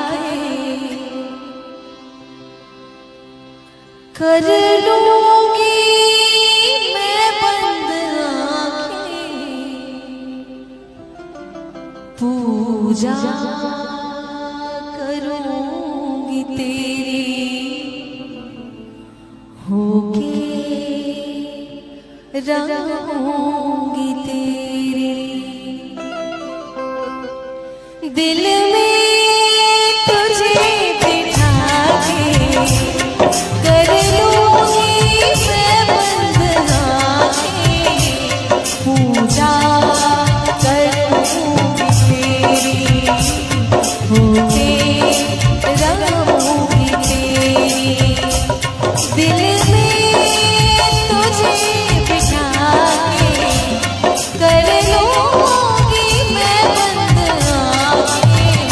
के कर लूंगी मैं बंद आंखें, पूजा करूंगी तेरी होके रहूंगी तेरी। दिल में तुझे बिठा के कर लूंगी मैं बंद आंखें, पूजा करूंगी तेरी होके रहूंगी तेरी। दिल में तुझे बिठा के कर लूंगी मैं बंद आंखें,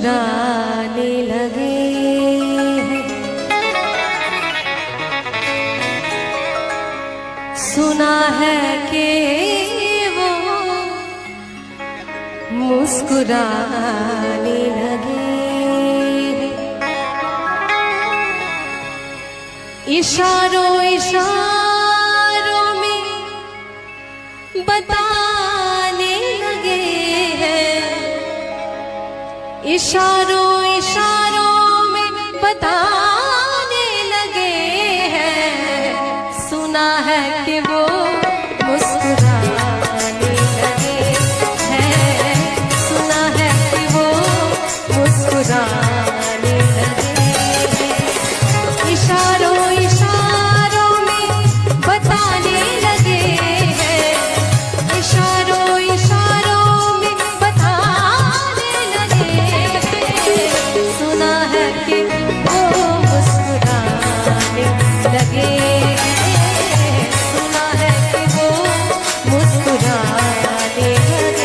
मुस्कुराने लगे हैं। सुना है कि वो मुस्कुराने लगे हैं। इशारों इशारों में बताने लगे हैं। इशारों इशारों में बताने लगे हैं। सुना है कि वो मुस्कुराने लगे हैं। सुना है कि वो मुस्कुराने लगे हैं। इशारों इशारों में बताने लगे हैं। इशारों इशारों में बताने लगे हैं। सुना है कि वो मुस्कुराने लगे हैं। सुना है कि वो मुस्कुराने लगे हैं।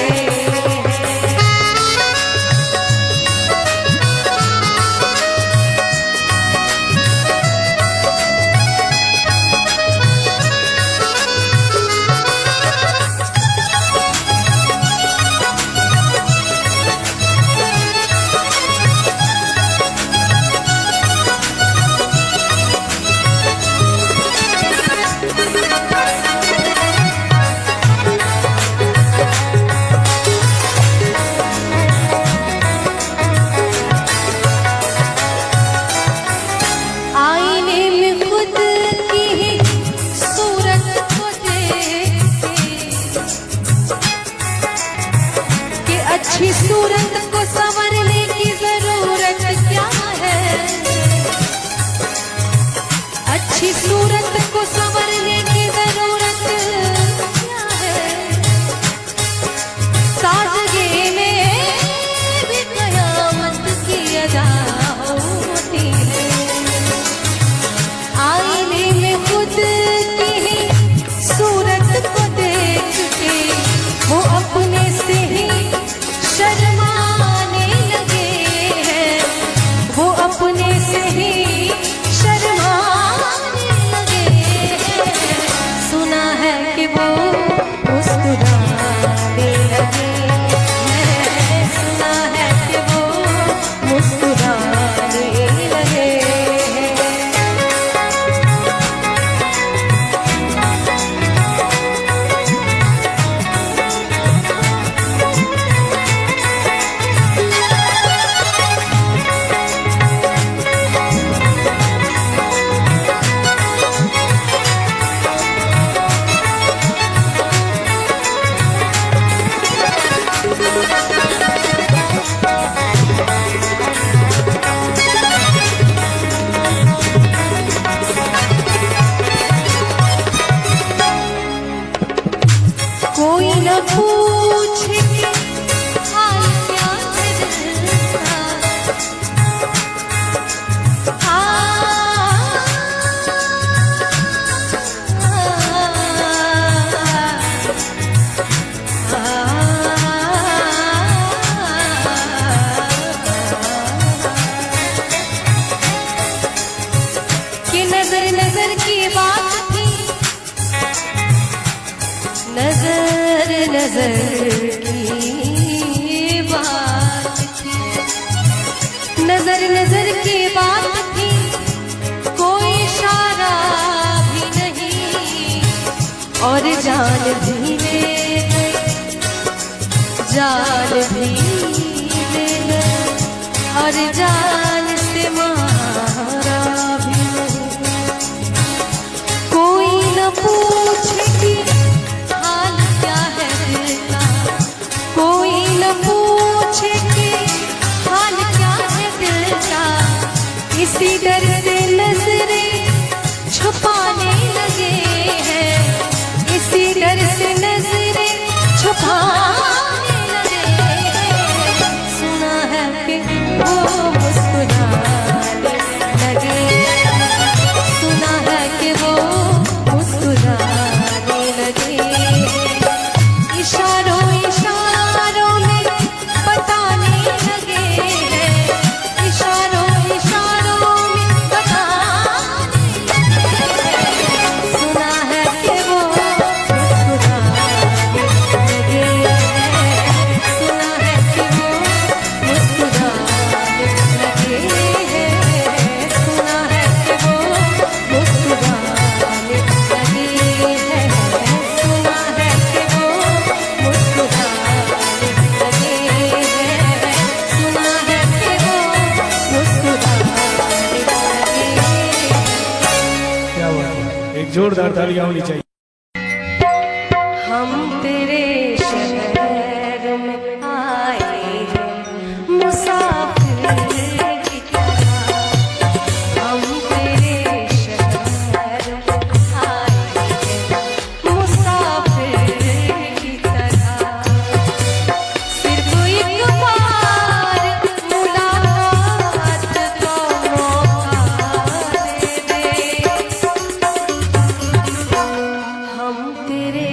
आईने में खुद की ही सूरत को देखते कि अच्छी सूरत को संवरने की जरूरत क्या है। अच्छी सूरत को संवरने की जरूरत क्या है। सादगी में भी कयामत की अदा होती है। आईने में खुद की ही सूरत को देख के वो अपने से ही शर्माने लगे हैं। वो अपने से ही शर्माने लगे हैं। सुना है कि वो मुस्कुराने लगे हैं। सुना है कि वो मुस्कुराने लगे हैं। कोई न पूछे कि हाल क्या है दिल का। कि नजर नजर की बात थी। नजर नजर की बात थी। नजर नजर की बात थी। कोई इशारा भी नहीं और जान भी ले गए। जान भी ले गए और जान से मारा भी नहीं। कोई न पूछे कि हाल क्या है दिल का। कोई न पूछे कि हाल क्या है दिल का। इसी डर से नजरें छुपाने लगे हैं। इसी डर से नजरें छुपाने लगे हैं। सुना है कि वो एक जोरदार तालियां होनी चाहिए। हम तेरे शहर में आए हैं मुसाफिर की तरह, हम तेरे शहर में आए हैं मुसाफिर की तरह, सिर्फ एक बार मुलाकात का मौका दे दे। हम तेरे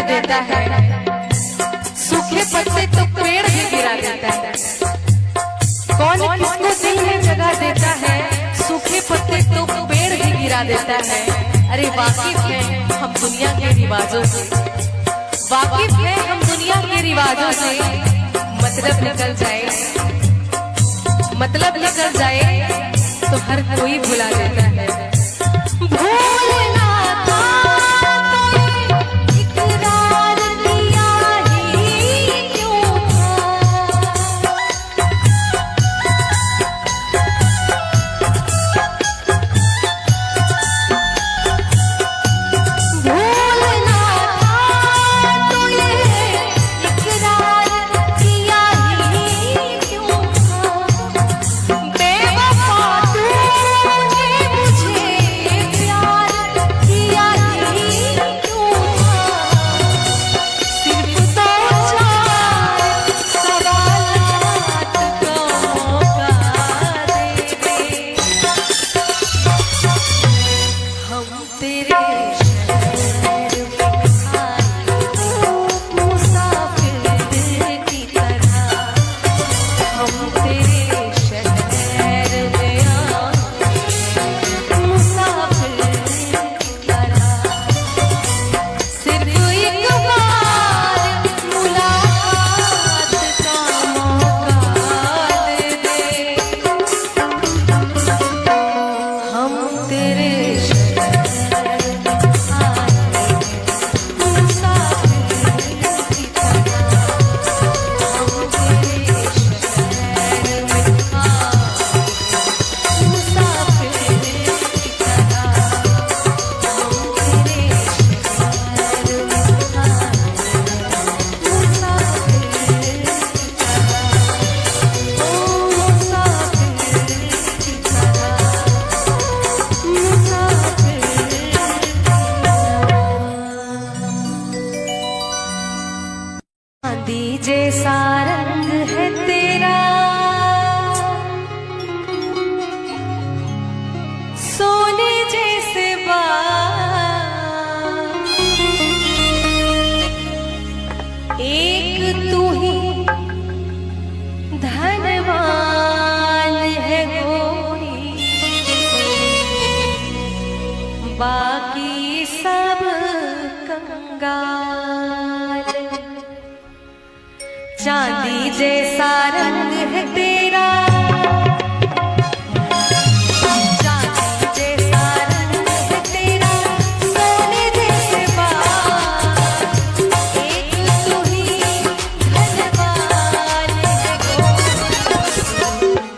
देता है, सूखे पत्ते तो पेड़ भी गिरा देता है। कौन किसको दिल में जगह देता है, सूखे पत्ते तो पेड़ भी गिरा देता है। अरे वाकिफ है हम दुनिया के रिवाजों से, वाकिफ है हम दुनिया के रिवाजों से। मतलब निकल जाए, मतलब निकल जाए तो हर कोई भुला देता है। भूलना प्यार जैसा रंग है तेरा, सोने जैसे बाल, एक तू ही धनवान है गोरी, बाकी सब कंगाल। चांदी जैसा रंग है तेरा, चांदी जैसा रंग है तेरा, सोने जैसे बाल, एक तू ही धनवान है गोरी,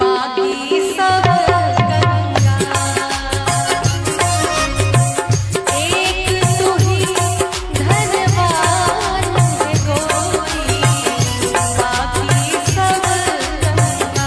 बाकी सब कंगाल। एक तू ही धनवान है गोरी, बाकी सब कंगाल।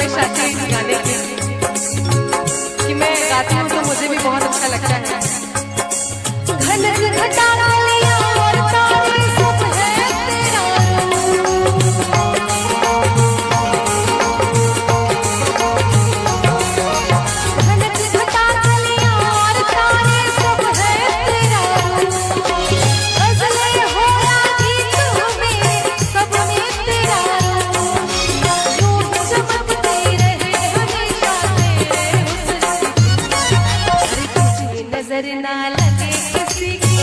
फरमाइश आती है इस गाने की कि मैं गाती हूँ तो मुझे भी बहुत अच्छा लगता है। घनक घटा लिया और तारे सब है तेरा घनक घटा लिया और तारे सब है तेरा गजलें हो या गीत मेरे सब में तेरा रूप चमकते रहे हमेशा तेरे हुस्न तुझे नजर ना लगे किसी की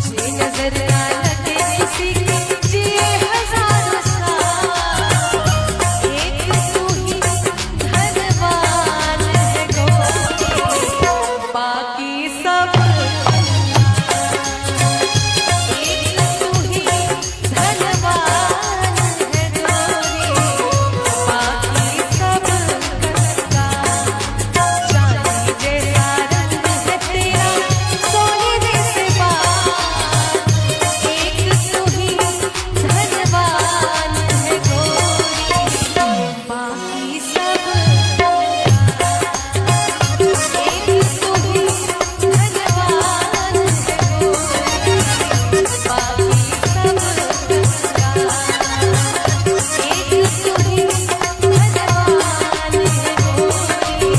तुझे नजर ना लगे किसी की जिए हजारों साल एक तू ही धनवान है गोरी बाकी सब एक तू ही धनवान है गोरी बाकी सब कच्चा चांदी जैसा रंग है तेरा सोने जैसे बाल एक तू ही धनवान है गोरी बाकी सब एक तू ही धनवान है गोरी बाकी सब कच्चा एक तू ही धनवान है गोरी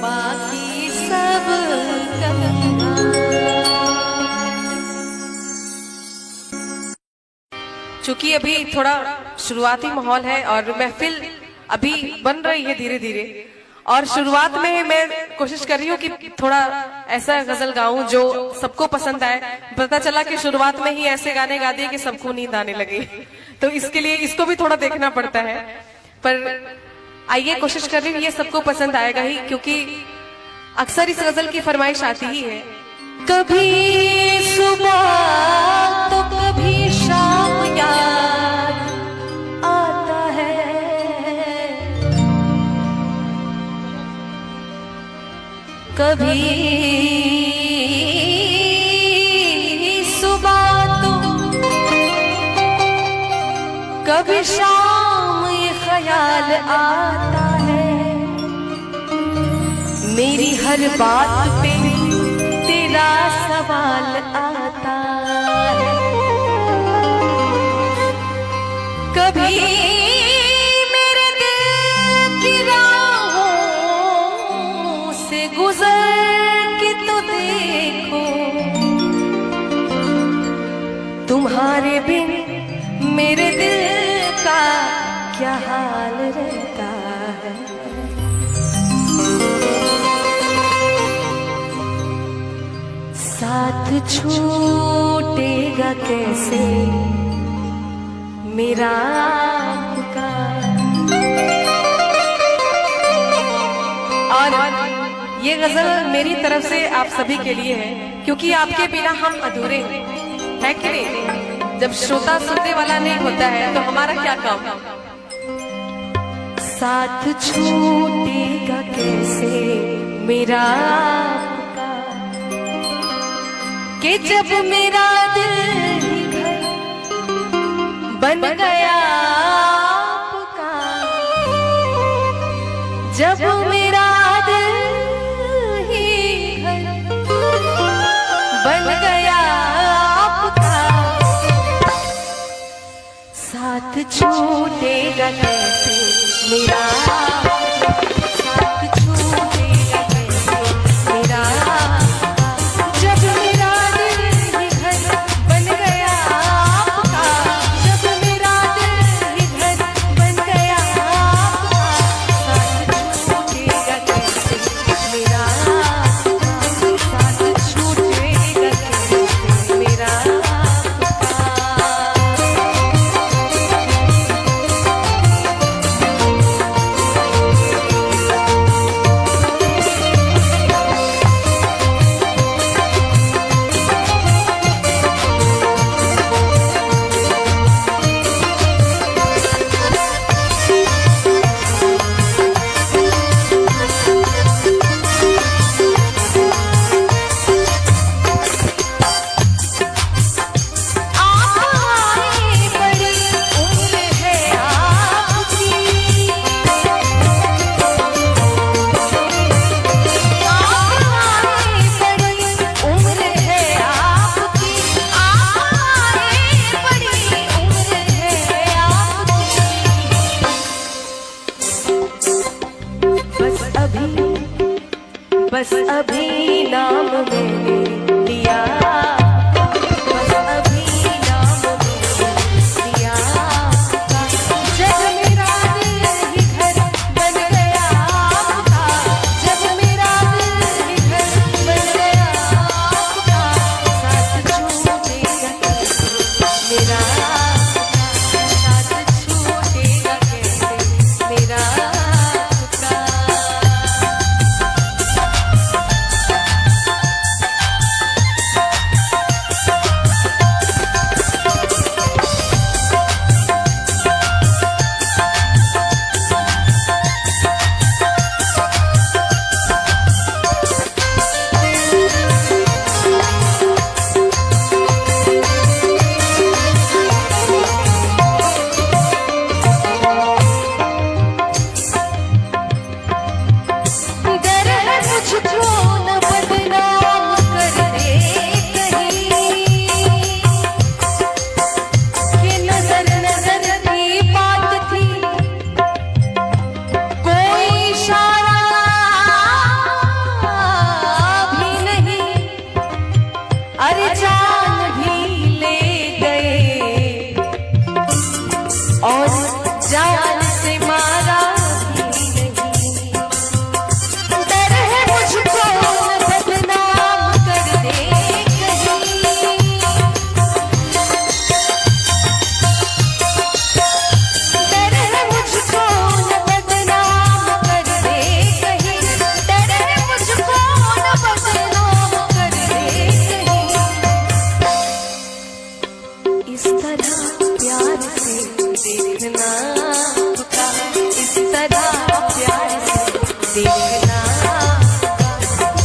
बाकी सब चूंकि अभी थोड़ा शुरुआती माहौल है और महफिल अभी बन रही है धीरे धीरे, और शुरुआत में मैं कोशिश कर रही हूँ कि थोड़ा ऐसा गजल गाऊं जो सबको पसंद आए। पता चला कि शुरुआत में ही ऐसे गाने गा दिए कि सबको नींद आने लगी, तो इसके लिए इसको भी थोड़ा देखना पड़ता है। पर आइए, कोशिश कर रही हूँ ये सबको पसंद आएगा ही, क्योंकि अक्सर इस गजल की फरमाइश आती ही है। कभी सुबह तो कभी शाम याद आता है कभी सुबह तो कभी शाम ये ख्याल आता है मेरी हर बात पे तेरा सवाल आता है कभी मेरे दिल की राहों से गुजर के तो देखो तुम्हारे बिन मेरे दिल का क्या हाल रहता है। साथ छूटेगा कैसे मेरा आपका। और ये गजल मेरी तरफ से आप सभी के लिए है, क्योंकि आपके बिना हम अधूरे हैं, है कि नहीं? जब श्रोता सुनने वाला नहीं होता है तो हमारा क्या काम। साथ छूटेगा कैसे मेरा आपका कि जब मेरा दिल ही घर बन गया आपका, जब मेरा दिल ही घर बन गया आपका, साथ छूटेगा कैसे मेरा साथ छूटेगा कैसे मेरा जब मेरा दिल ही घर बन गया आपका, जब मेरा दिल ही घर बन गया आपका, साथ छूटेगा कैसे मेरा साथ छूटेगा कैसे मेरा। जान से मारा भी नहीं। डर है मुझको न बदनाम कर दे कहीं। डर है मुझको न बदनाम कर दे कहीं। डर है मुझको न बदनाम कर दे कहीं। इस तरह प्यार से देखना का, इस तरह प्यार से देखना का।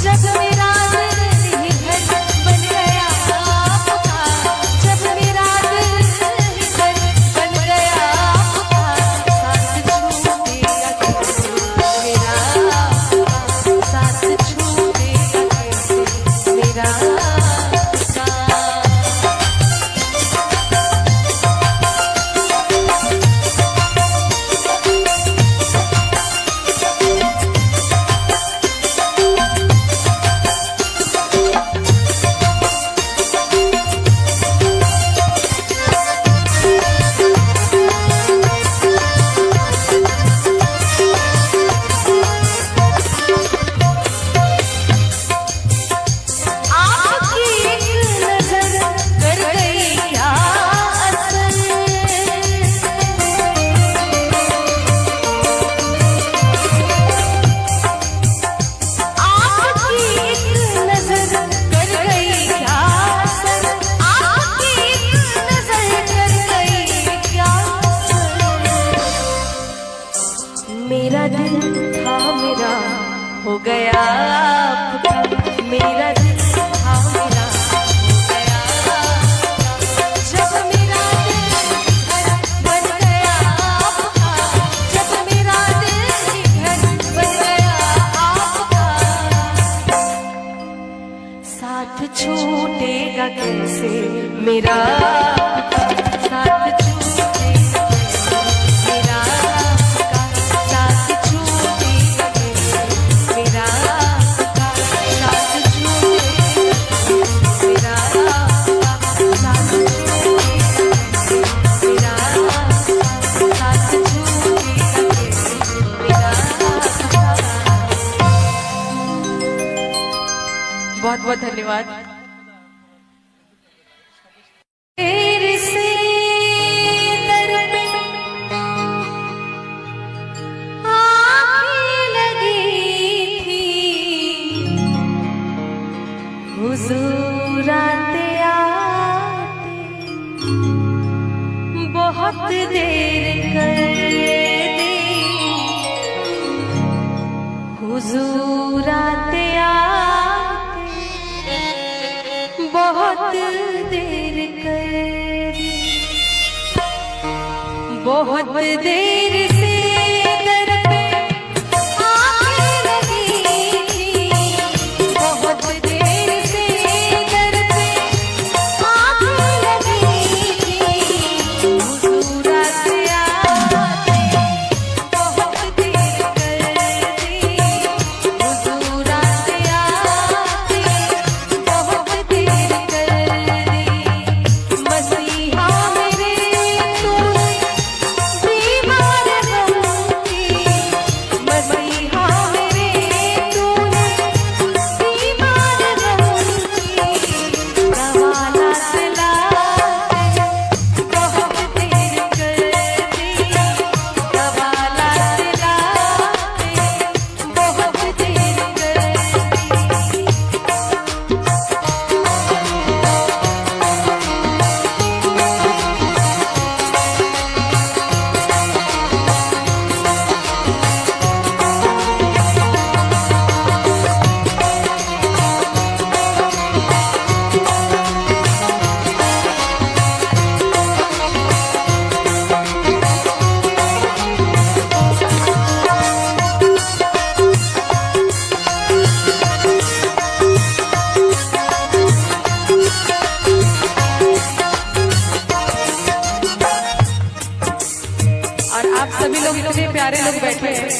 जब मेरा दिल ही घर बन गया आपका, जब मेरा दिल ही घर बन गया आपका, साथ छूटेगा कैसे मेरा आपका, साथ छूटेगा कैसे मेरा आपका। आपकी एक नजर कर गई क्या असर। आपकी एक नजर कर गई क्या असर। आपकी एक नजर कर गई क्या असर। मेरा दिल था मेरा हो गया आपका। मेरा दिल था मेरा हो गया आपका। जब मेरा दिल घर बन गया आपका, जब मेरा दिल घर बन गया आपका, साथ छूटेगा कैसे मेरा आपका, साथ छूटेगा कैसे मेरा आपका, साथ छूटेगा कैसे मेरा आपका, साथ छूटेगा कैसे मेरा आपका, साथ छूटेगा कैसे मेरा आपका, साथ छूटेगा कैसे मेरा आपका। बहुत बहुत धन्यवाद। तेरे से दर पे आँखें लगी थी, हुजूर आते आते बहुत देर कर दी। हुजूर आते आते बहुत देर कर दी। बहुत देर से दर पे आँखें लगी थी, बहुत देर से दर पे आँखें लगी थी। हुजूर आते आते बहुत देर कर दी। हुजूर आते आते बहुत देर कर दी। मसीहा मेरे तूने बीमार गम की, मसीहा मेरे तूने बीमार गम की। रवाना सिलाते बहुत देर कर दी। रवाना सिलाते बहुत देर कर दी। और आप सभी लोग इतने प्यारे लोग बैठे हैं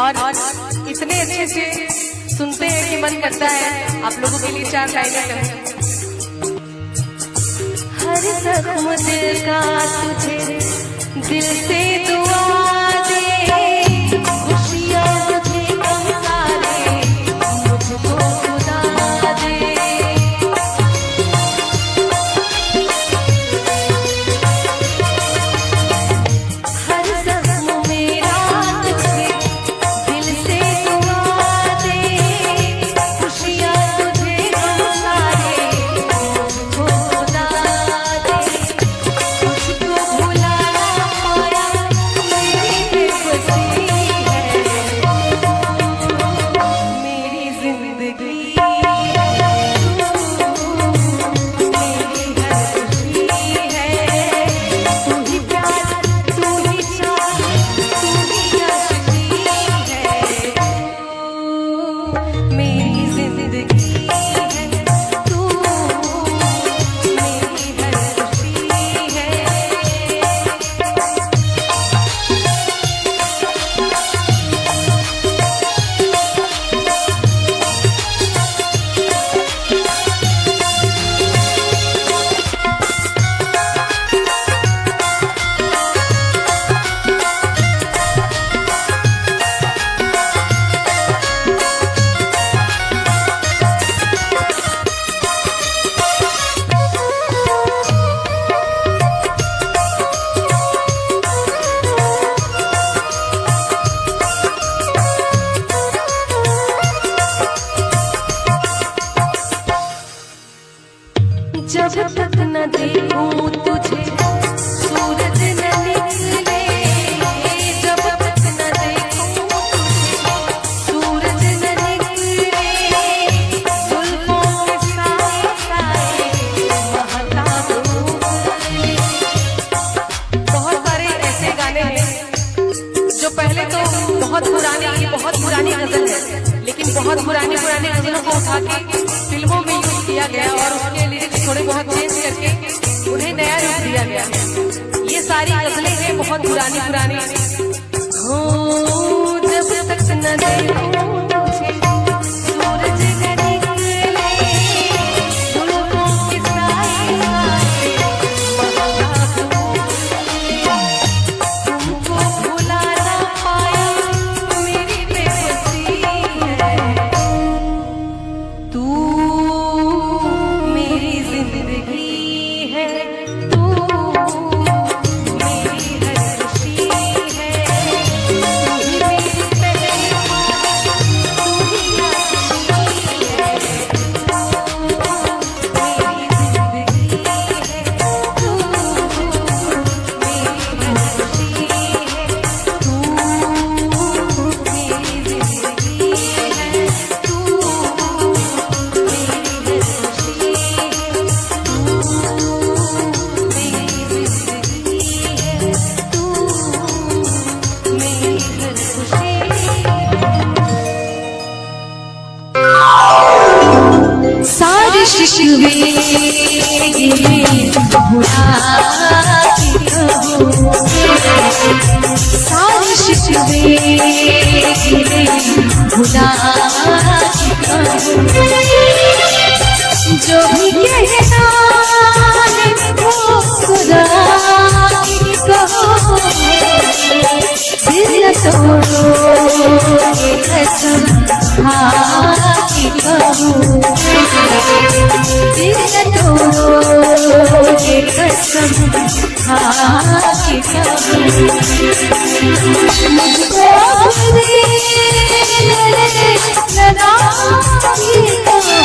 और इतने अच्छे से सुनते हैं कि मन करता है आप लोगों के लिए 4 लाइनें कहें। हर जख्म दिल का तुझे दिल से दुआ दे, खुशियाँ तुझे गम सारे मुझको खुदा दे। हर जख्म मेरा तुझे दिल से दुआ दे, खुशियाँ तुझे गम सारे मुझको खुदा दे। तुझको भुला ना पाया मेरी बेबसी है, मेरी जिंदगी है तू, मेरी हर खुशी है। तू ही प्यार, तू ही चाह, तू ही आशिकी है तू, मेरी जिंदगी है तू, मेरी हर खुशी है। जब तक न देखूं तुझे सूरज न निकले, जब तक न देखूं तुझे सूरज न निकले, जुल्फों के साए साए महताब उगले। बहुत सारे ऐसे गाने हैं जो पहले तो बहुत पुरानी गजल है, लेकिन बहुत पुरानी गजलों को उठा के फिल्मों में यूज किया गया और उसके लिरिक्स थोड़े बहुत चेंज करके उन्हें नया रूप दिया गया। ये सारी गजलें हैं बहुत पुरानी। हो जब तक न देखूं तुझे सूरज न निकले, जुल्फों के साए साए महताब उगले। तुमको भुला ना पाया मेरी बेबसी है तू, मेरी जिंदगी है तू, मेरी हर खुशी है। तू ही मेरी पहली ख्वाहिश, तू ही आशिकी है तू, मेरी जिंदगी है तू, मेरी हर खुशी है तू, मेरी जिंदगी है तू, मेरी हर खुशी है तू, मेरी जिंदगी है तू, मेरी हर खुशी है। सारे शिकवे भुला के कहो, सारे शिकवे भुला के कहो, जो भी कहना है वो खुदा की कहो। दिल न तोड़ो ये कसम खा के कहो, दिल न तोड़ो ये कसम खा के कहो। मुझको अपने लगा के कहो,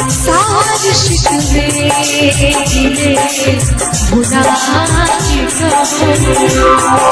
सारे शिकवे भुला के कहो, सारे शिकवे भुला के कहो।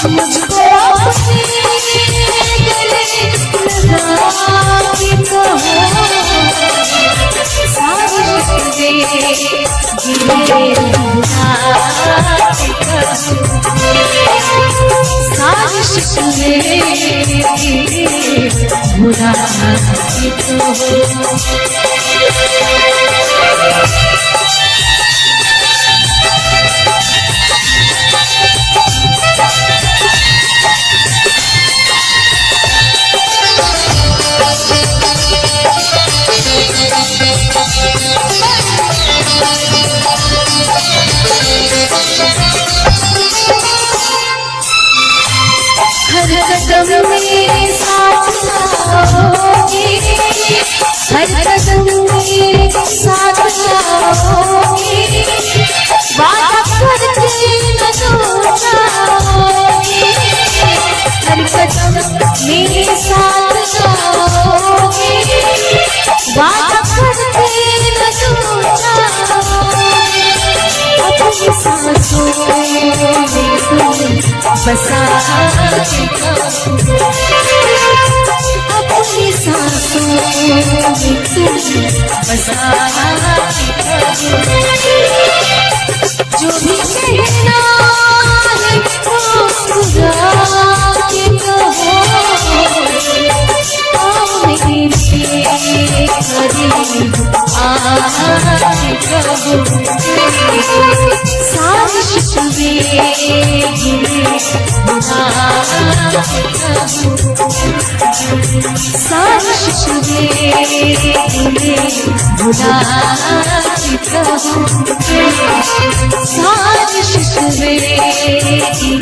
मुझको अपने गले लगा के कहो, साजिश दे गिरे बुला के कहो, साजिश दे गिरे बुला के कहो। हर कदम मेरे साथ आओगे, हर कदम मेरे साथ आओगे, वादा करके न दूर जाओगे। हर कदम मेरे साथ आओगे, वादा करके न दूर जाओगे। अपनी सांसों में तुम बसा के कहो, अपनी सांसों में तुम बसा के कहो। जो भी कहना है वो खुदा के कहो, आओ मेरे करीब आके कहो, साजिश देगी बुला के कहो, साजिश देगी बुला के कहो, साजिश देगी।